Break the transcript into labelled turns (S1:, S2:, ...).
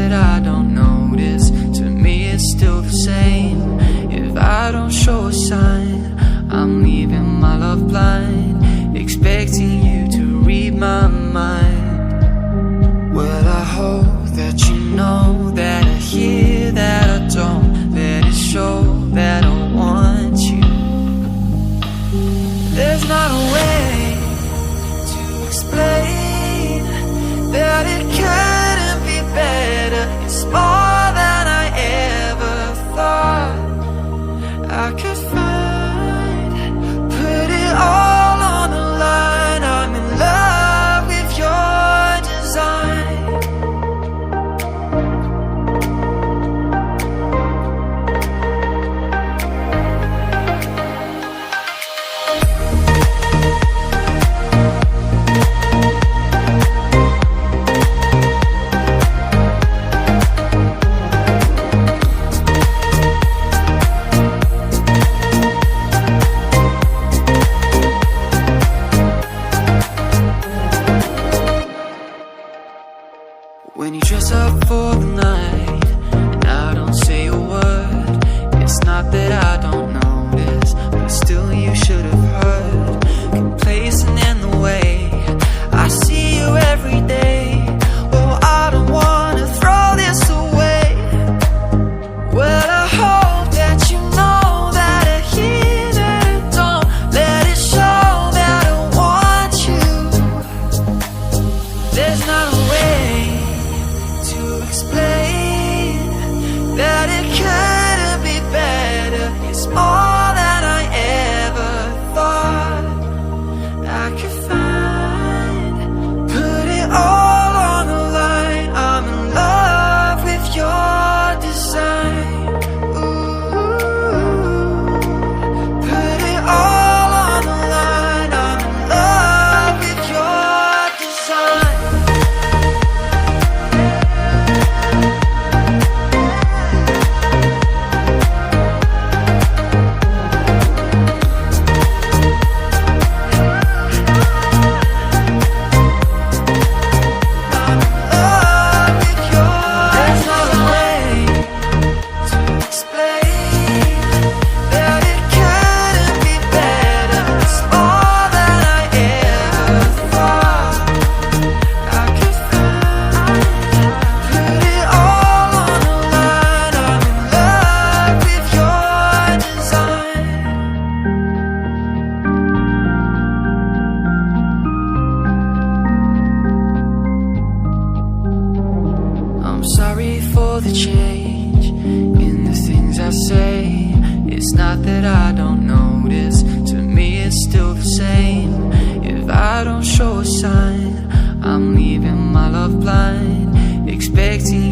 S1: that I don't notice. To me it's still the same. If I don't show a sign, I'm leaving my love blind, expecting you to read my mind. Well, I hope that you know that I hear that I don't. Let it show that I want you. There's not a way to explain that it couldn't be better. It's more than I ever thought I could find. Put it all on the line. I'm in love with your design. When you dress up for the night and I don't say a word, it's not that I don't notice, but still you should have heard. Complacent in the way I see you every day. Oh, I don't wanna throw this away. Well, I hope that you know that I hear that I don't. Let it show that I want you. There's not a way to explain that it couldn't be better. It's more than I ever thought I could find. Put it all on the line. I'm in love with your design. Ooh, put it all on the line. I'm in love with your design. Sorry for the change in the things I say. It's not that I don't notice. To me it's still the same. If I don't show a sign, I'm leaving my love blind, expecting